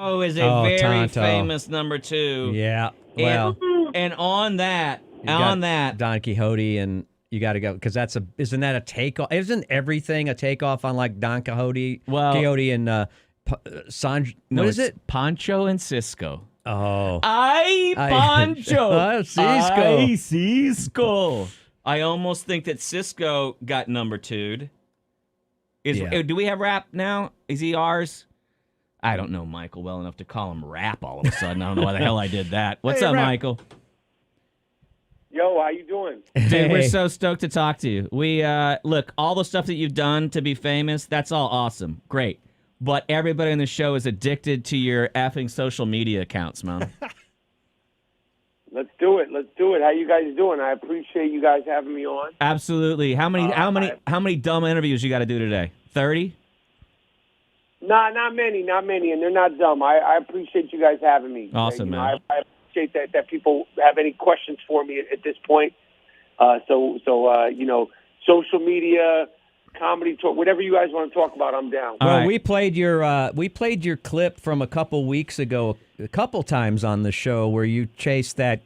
is a very Tonto. famous number 2. Yeah. Well, and on that, Don Quixote, and you got to go because isn't that a takeoff? Isn't everything a takeoff on like Don Quixote? Well, Quixote and Sanj. No, what is it? Pancho and Cisco. Oh, Pancho. Cisco. Cisco. I almost think that Cisco got number 2'd. Do we have Rap now? Is he ours? I don't know Michael well enough to call him Rap all of a sudden. I don't know why the hell I did that. What's up, Rap. Michael? Yo, how you doing? Dude, we're so stoked to talk to you. We look, all the stuff that you've done to be famous, that's all awesome. Great. But everybody on the show is addicted to your effing social media accounts, man. Let's do it. How you guys doing? I appreciate you guys having me on. Absolutely. How many dumb interviews you got to do today? 30? Nah, not many, and they're not dumb. I appreciate you guys having me. Awesome, man. I appreciate that people have any questions for me at this point. So social media, comedy talk, whatever you guys want to talk about, I'm down. Well, right. we played your clip from a couple weeks ago a couple times on the show where you chased that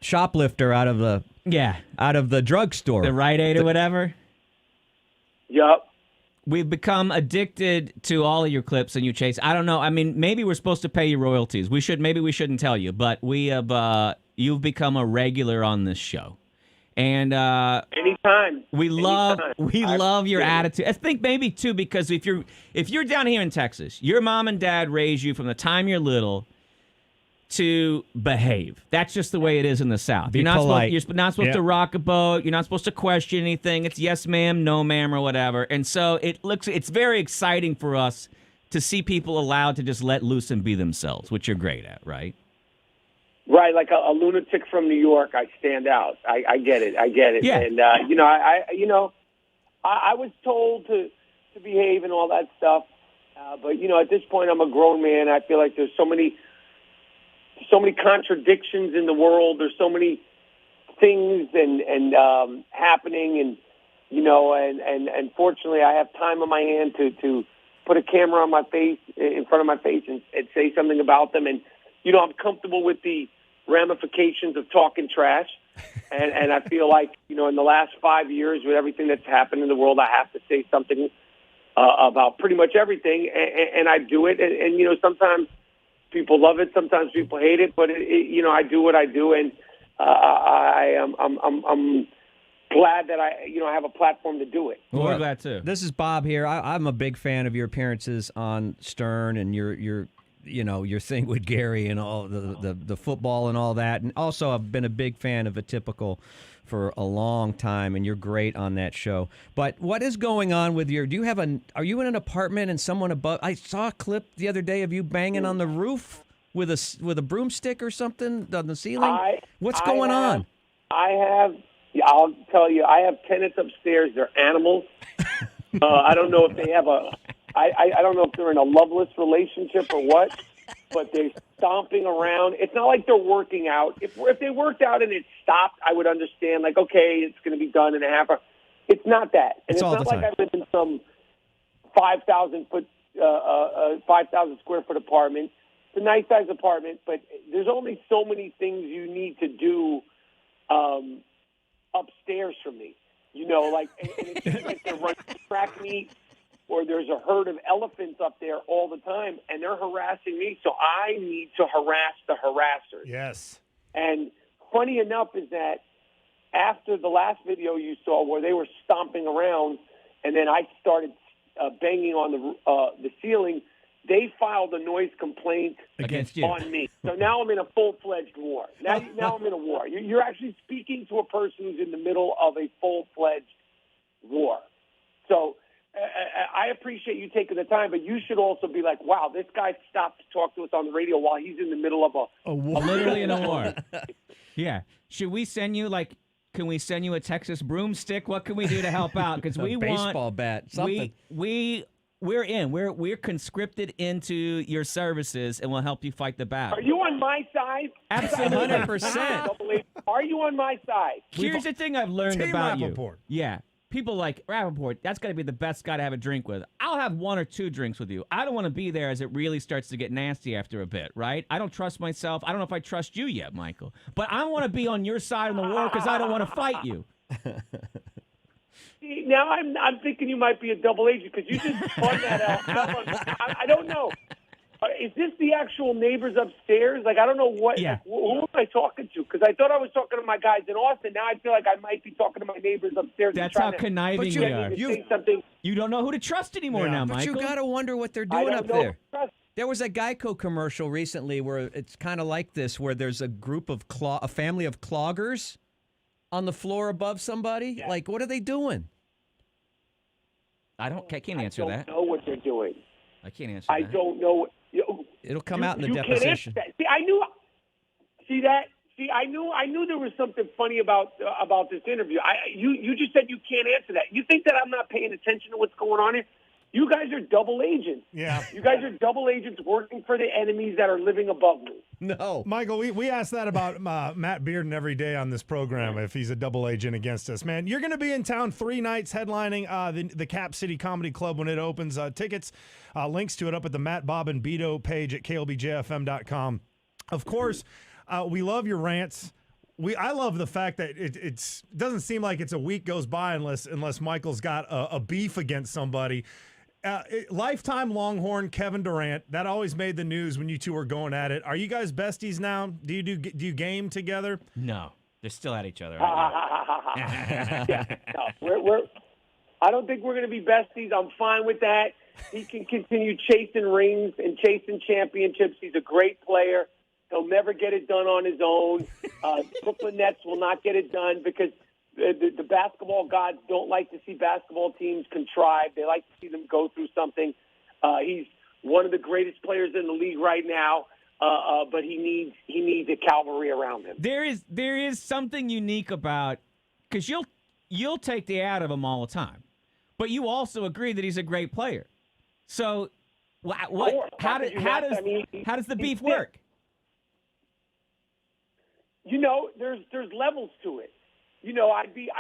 shoplifter out of the drugstore, The Rite Aid or whatever. Yup. We've become addicted to all of your clips and you chase. I don't know. I mean, maybe we're supposed to pay you royalties. Maybe we shouldn't tell you, but we have. You've become a regular on this show, and anytime we love your attitude. I think maybe too because if you're down here in Texas, your mom and dad raised you from the time you're little to behave. That's just the way it is in the South. You're not supposed to rock a boat. You're not supposed to question anything. It's yes, ma'am, no, ma'am, or whatever. And so it's very exciting for us to see people allowed to just let loose and be themselves, which you're great at, right? Right, like a lunatic from New York, I stand out. I get it. Yeah. And I was told to behave and all that stuff. But at this point, I'm a grown man. I feel like there's so many contradictions in the world. There's so many things and happening, and fortunately, I have time on my hand to put a camera on my face, in front of my face, and say something about them. And I'm comfortable with the ramifications of talking trash, and I feel like in the last 5 years, with everything that's happened in the world, I have to say something about pretty much everything, and I do it. And sometimes people love it, sometimes people hate it, but I do what I do, and I'm glad that I have a platform to do it. Well, we're glad too. This is Bob here. I'm a big fan of your appearances on Stern and your thing with Gary and all the football and all that, and also I've been a big fan of Atypical for a long time, and you're great on that show. But what is going on with are you in an apartment and someone above? I saw a clip the other day of you banging on the roof with a broomstick or something on the ceiling. What's going on? I'll tell you, I have tenants upstairs. They're animals. I don't know if they have I don't know if they're in a loveless relationship or what, but they're stomping around. It's not like they're working out. If they worked out and it stopped, I would understand, like, okay, it's going to be done in a half hour. It's not that. And it's not like I live in some 5,000 square foot apartment. It's a nice size apartment, but there's only so many things you need to do upstairs for me. And it's like they're running track meet, or there's a herd of elephants up there all the time, and they're harassing me, so I need to harass the harassers. Yes. And funny enough is that after the last video you saw where they were stomping around, and then I started banging on the ceiling, they filed a noise complaint against you on me. So now I'm in a full-fledged war. Now I'm in a war. You're actually speaking to a person who's in the middle of a full-fledged war. So I appreciate you taking the time, but you should also be like, wow, this guy stopped to talk to us on the radio while he's in the middle of a war. Literally in a war. Yeah. Should we send you, can we send you a Texas broomstick? What can we do to help out? Because we want baseball bat, something. We're in. We're conscripted into your services, and we'll help you fight the battle. Are you on my side? Absolutely. 100%. Are you on my side? Here's the thing I've learned Team about Rapaport. you. Yeah. people like Rapaport, that's got to be the best guy to have a drink with. I'll have 1 or 2 drinks with you. I don't want to be there as it really starts to get nasty after a bit, right? I don't trust myself. I don't know if I trust you yet, Michael. But I want to be on your side in the war because I don't want to fight you. See, now I'm thinking you might be a double agent because you just spun that out. I don't know. Is this the actual neighbors upstairs? Like, I don't know what. Yeah. Who am I talking to? Because I thought I was talking to my guys in Austin. Now I feel like I might be talking to my neighbors upstairs. That's how conniving you we are. You don't know who to trust anymore now, But Michael. you got to wonder what they're doing up know. there. There was a Geico commercial recently where it's kind of like this, where there's a group of a family of cloggers on the floor above somebody. Yeah. Like, what are they doing? I can't answer I that. don't know what they're doing. I can't answer that. I don't know. It'll come out in the you deposition. Can't answer that. See, I knew. See that? See, I knew there was something funny about this interview. You just said you can't answer that. You think that I'm not paying attention to what's going on here? You guys are double agents. Yeah. You guys are double agents working for the enemies that are living above me. No. Michael, we asked that about Matt Bearden every day on this program if he's a double agent against us. Man, you're going to be in town 3 nights headlining the Cap City Comedy Club when it opens. Tickets, links to it up at the Matt, Bob, and B-DOE page at KLBJFM.com. Of course, we love your rants. I love the fact that it doesn't seem like it's a week goes by unless Michael's got a beef against somebody. Lifetime Longhorn Kevin Durant, that always made the news when you two were going at it. Are you guys besties now? Do you game together? No, they're still at each other. No, I don't think we're going to be besties. I'm fine with that. He can continue chasing rings and chasing championships. He's a great player. He'll never get it done on his own. Brooklyn Nets will not get it done because the basketball gods don't like to see basketball teams contrive. They like to see them go through something. He's one of the greatest players in the league right now, but he needs a cavalry around him. There is something unique about, because you'll take the ad of him all the time, but you also agree that he's a great player. So how does the beef work? You know, there's levels to it. You know, I'd be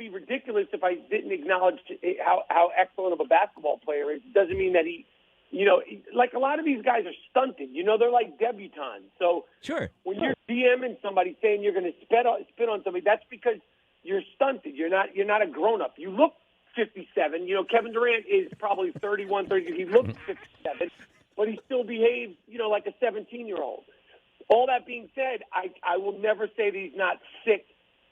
ridiculous if I didn't acknowledge how excellent of a basketball player is. It doesn't mean that he, you know, like a lot of these guys are stunted. You know, they're like debutantes. So sure, when you're DMing somebody saying you're going to spit on somebody, that's because you're stunted. You're not a grown up. You look 57. You know, Kevin Durant is probably 31, 32. He looks 57, but he still behaves, you know, like a 17-year-old. All that being said, I will never say that he's not sick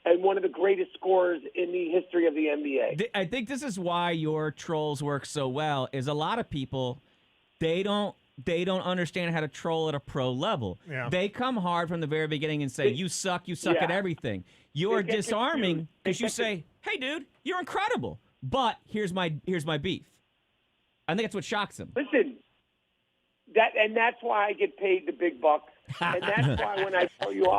and one of the greatest scorers in the history of the NBA. I think this is why your trolls work so well. Is a lot of people, they don't understand how to troll at a pro level. Yeah. They come hard from the very beginning and say, you suck at everything. You're disarming because you say, hey, dude, you're incredible, but here's my beef. I think that's what shocks them. Listen, that's why I get paid the big bucks. And that's why when I tell you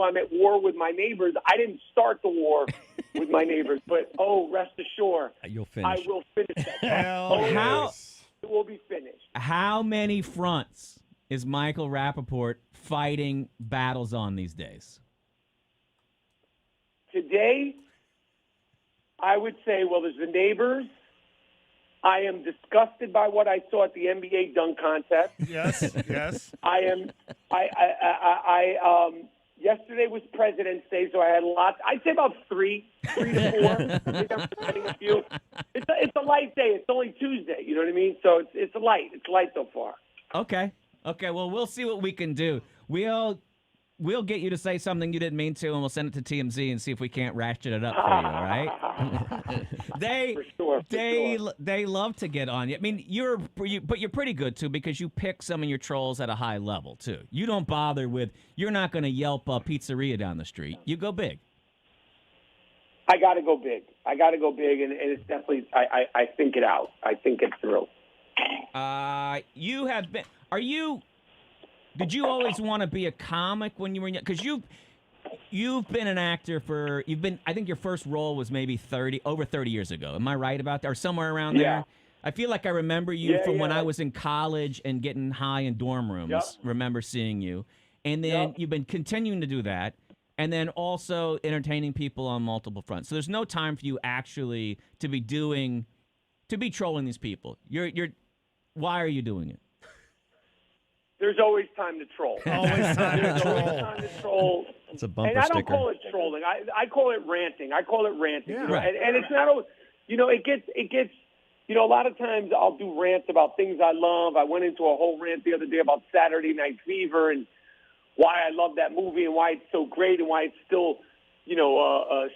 I'm at war with my neighbors, I didn't start the war with my neighbors, but rest assured, you'll finish. I will finish Hell it will be finished. How many fronts is Michael Rapaport fighting battles on these days? Today, I would say, well, there's the neighbors. I am disgusted by what I saw at the NBA dunk contest. Yes. Yesterday was President's Day, so I had lots. I'd say about 3 to 4. I think I'm forgetting a few. It's a light day. It's only Tuesday. You know what I mean? So it's light. It's light so far. Okay. Well, we'll see what we can do. We'll get you to say something you didn't mean to, and we'll send it to TMZ and see if we can't ratchet it up for you, all right? They love to get on you. I mean, but you're pretty good, too, because you pick some of your trolls at a high level, too. You don't bother you're not going to Yelp a pizzeria down the street. You go big. I got to go big. And it's definitely, I think it out. I think it through. You have been, did you always want to be a comic when you were young? Because you've been an actor I think your first role was maybe over 30 years ago. Am I right about that? Or somewhere around there? I feel like I remember you from when I was in college and getting high in dorm rooms. Yep. Remember seeing you. And then you've been continuing to do that. and then also entertaining people on multiple fronts. So there's no time for you actually to be trolling these people. Why are you doing it? There's always time to troll. Always time to There's always troll. time to troll. It's a bumper And I don't sticker. call it trolling. I call it ranting. I call it ranting. Yeah. You know? Right. And it's not always, it gets, a lot of times I'll do rants about things I love. I went into a whole rant the other day about Saturday Night Fever and why I love that movie and why it's so great and why it still,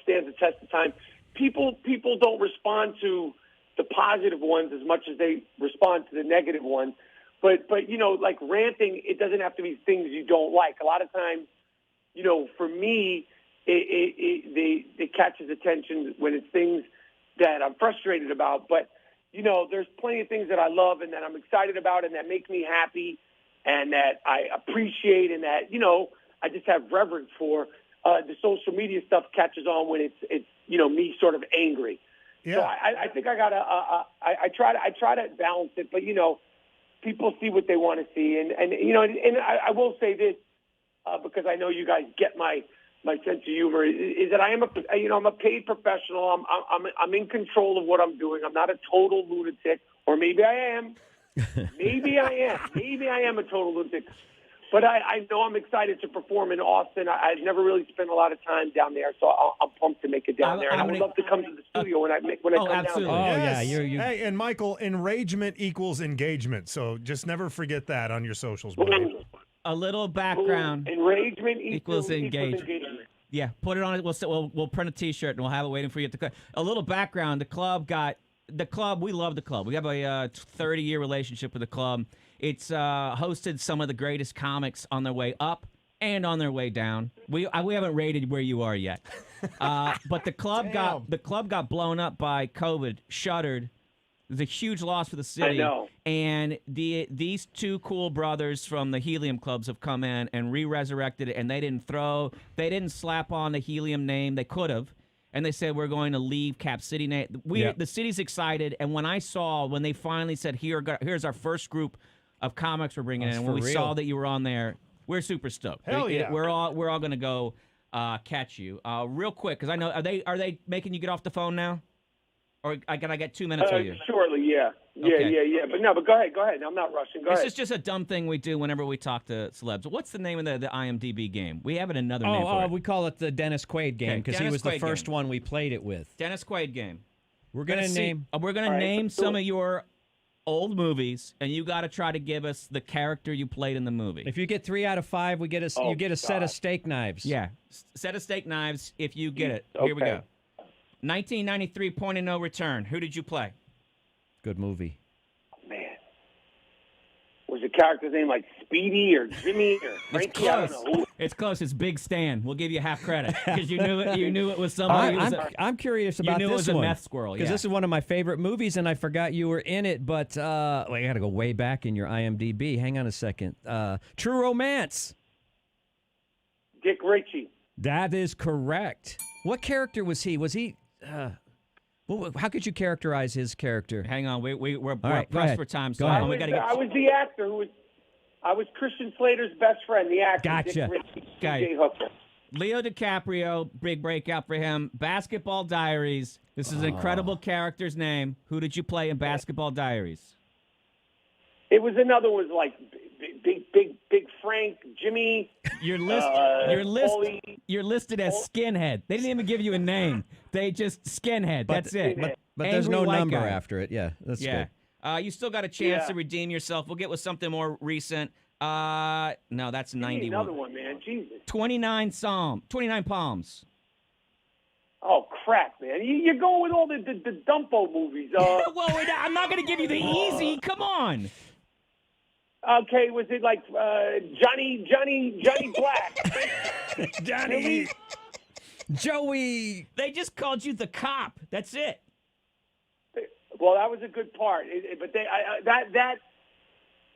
stands the test of time. People don't respond to the positive ones as much as they respond to the negative ones. But like ranting, it doesn't have to be things you don't like. A lot of times, for me, it catches attention when it's things that I'm frustrated about. But, there's plenty of things that I love and that I'm excited about and that make me happy and that I appreciate and that, I just have reverence for. The social media stuff catches on when it's me sort of angry. Yeah. So I think I gotta I try to balance it, but people see what they want to see, and I will say this because I know you guys get my sense of humor is that I'm a paid professional. I'm in control of what I'm doing. I'm not a total lunatic, or maybe I am. Maybe I am a total lunatic. But I know I'm excited to perform in Austin. I've never really spent a lot of time down there, so I'm pumped to make it down there. And I would love to come to the studio when I come absolutely. down there. Oh, yeah. Yes. You Hey, and Michael, enragement equals engagement. So just never forget that on your socials, buddy. A little background. Enragement Equals engagement. Yeah, put it on it. We'll print a T-shirt and we'll have it waiting for you at the club. A little background. We love the club. We have a 30-year relationship with the club. It's hosted some of the greatest comics on their way up and on their way down. We haven't rated where you are yet, but the club got blown up by COVID, shuttered. It was a huge loss for the city. I know. And these two cool brothers from the Helium Clubs have come in and re-resurrected it, and they didn't slap on the Helium name. They could have. And they said, we're going to leave Cap City. The city's excited. And when they finally said, here's our first group of comics we're bringing in, and when we saw that you were on there, we're super stoked. Hell yeah. We're all going to go catch you. Real quick, because I know, are they making you get off the phone now? Or can I get 2 minutes with you? Shortly, yeah. Okay. Yeah. But go ahead. I'm not rushing. Go ahead. This is just a dumb thing we do whenever we talk to celebs. What's the name of the IMDb game? We have another name for it. we call it the Dennis Quaid game because he Dennis was the Quaid first game. one we played it with. Dennis Quaid game. We're gonna name. We're gonna name some of your old movies, and you got to try to give us the character you played in the movie. If you get 3 out of 5, you get a set of steak knives. Yeah, set of steak knives. If you get it, Okay. here we go. 1993, Point of No Return. Who did you play? Good movie. Man. Was the character's name like Speedy or Jimmy or Frankie? It's I close. don't know. It's close. It's Big Stan. We'll give you half credit because you knew it. You knew it was somebody. I'm curious about knew this it was a one. meth squirrel, Because yeah. this is one of my favorite movies, and I forgot you were in it. But I got to go way back in your IMDb. Hang on a second. True Romance. Dick Ritchie. That is correct. What character was he? Was he? How could you characterize his character? Hang on. We're right, go pressed ahead. for time. Go So ahead. we got to get. I was the actor who was. I was Christian Slater's best friend, the actor. Gotcha. Dick Ritchie. Okay. Jay Hooker. Leo DiCaprio, big breakout for him. Basketball Diaries. This is an incredible character's name. Who did you play in Basketball Diaries? It was another one like big Frank, Jimmy. You're Paulie. listed as Skinhead. They didn't even give you a name. They just Skinhead. That's it. But there's Angry no white number guy. after it. Yeah, that's Yeah. good. You still got a chance Yeah. to redeem yourself. We'll get with something more recent. No, that's Give me 91. another one, man. Jesus. 29 Palms. Oh crap, man! You're going with all the Dumpo movies. Well, I'm not going to give you the easy. Come on. Okay, was it like Johnny Black? Johnny. Joey. They just called you the cop. That's it. Well, that was a good part, but that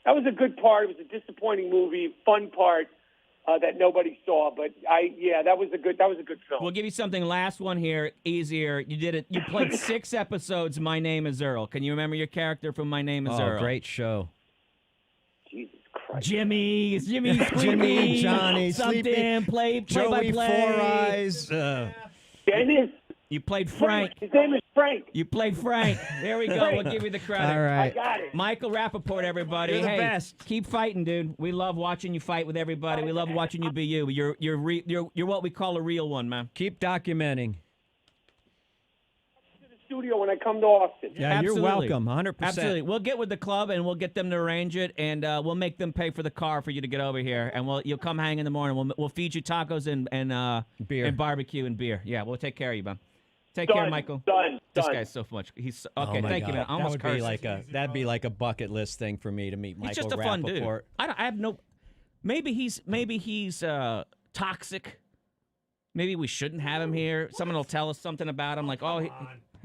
was a good part. It was a disappointing movie, fun part that nobody saw. But that was a good film. We'll give you something. Last one here, easier. You did it. You played 6 episodes. My Name Is Earl. Can you remember your character from My Name Is Earl? Great show. Jesus Christ. Jimmy, Jimmy, Squeaky, Johnny, something, Sleepy, play Joey by Four play. Eyes. Dennis. You played Frank. His name is Frank. You played Frank. There we go. We'll give you the credit. All I right. got it. Michael Rapaport, everybody. You're the hey, best. Keep fighting, dude. We love watching you fight with everybody. We love watching you be you. You're what we call a real one, man. Keep documenting. To the studio when I come to Austin. Yeah, Absolutely. you're welcome. 100%. Absolutely. We'll get with the club and we'll get them to arrange it, and we'll make them pay for the car for you to get over here, and you'll come hang in the morning. We'll feed you tacos and Beer. and barbecue and beer. Yeah, we'll take care of you, man. Take care, Done. Michael. Done. This Done. guy's so much. He's Oh okay. my Thank you, God. man. I almost that would be cursed. that'd be like a bucket list thing for me to meet Michael He's just a fun dude. Rapaport. I have no. Maybe he's toxic. Maybe we shouldn't have him here. Someone will tell us something about him, like, "Oh, hey,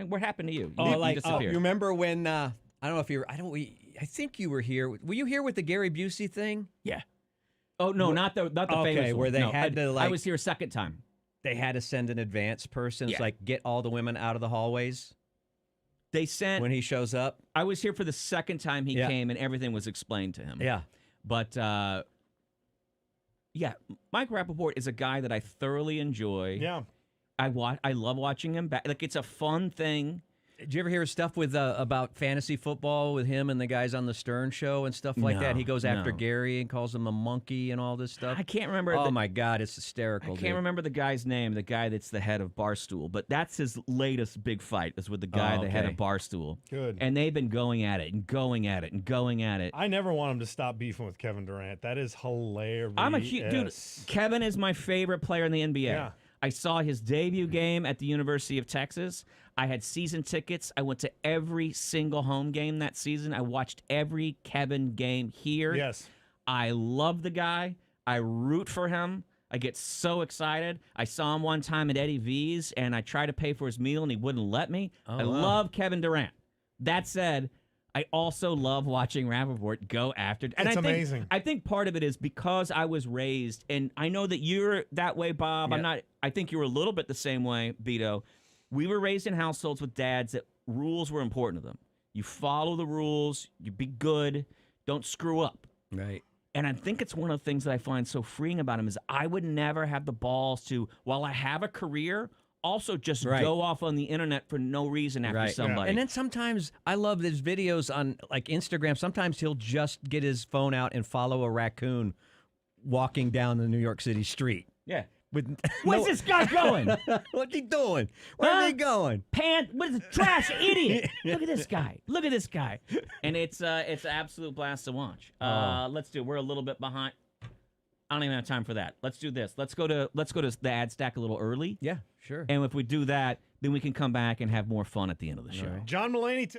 what happened to you? You disappeared." You remember when? I don't know if you were. I think you were here. Were you here with the Gary Busey thing? Yeah. Oh no, not the Okay, famous one. where they No, had to, like- I was here a second time. They had to send an advance person. It's Yeah. like get all the women out of the hallways They sent. when he shows up. I was here for the second time he Yeah. came, and everything was explained to him. Yeah. But yeah, Mike Rapaport is a guy that I thoroughly enjoy. Yeah. I love watching him back. Like, it's a fun thing. Did you ever hear stuff with about fantasy football with him and the guys on the Stern Show and stuff like No, that? He goes after no. Gary and calls him a monkey and all this stuff. I can't remember. Oh my God, it's hysterical. I can't remember the guy's name, the guy that's the head of Barstool, but that's his latest big fight is with the guy, the head okay. of Barstool. Good. And they've been going at it and going at it and going at it. I never want him to stop beefing with Kevin Durant. That is hilarious. I'm a huge dude. Kevin is my favorite player in the NBA. Yeah. I saw his debut game at the University of Texas. I had season tickets. I went to every single home game that season. I watched every Kevin game here. Yes. I love the guy. I root for him. I get so excited. I saw him one time at Eddie V's, and I tried to pay for his meal, and he wouldn't let me. I love Kevin Durant. That said, I also love watching Rapaport go after. And It's I think, amazing. I think part of it is because I was raised, and I know that you're that way, Bob. Yeah. I think you were a little bit the same way, Beto. We were raised in households with dads that rules were important to them. You follow the rules, you be good, don't screw up. Right. And I think it's one of the things that I find so freeing about him is I would never have the balls to, while I have a career, also just Right. go off on the internet for no reason after Right. somebody. And then sometimes I love his videos on like Instagram. Sometimes he'll just get his phone out and follow a raccoon walking down the New York City street. yeah. With Where's this guy going? What's he doing? Where's Huh? he going? What is it? Trash idiot. Look at this guy. Look at this guy. And it's an absolute blast to watch. Let's do it. We're a little bit behind. I don't even have time for that. Let's do this. Let's go to the ad stack a little early. Yeah, sure. And if we do that, then we can come back and have more fun at the end of the show. John Mulaney.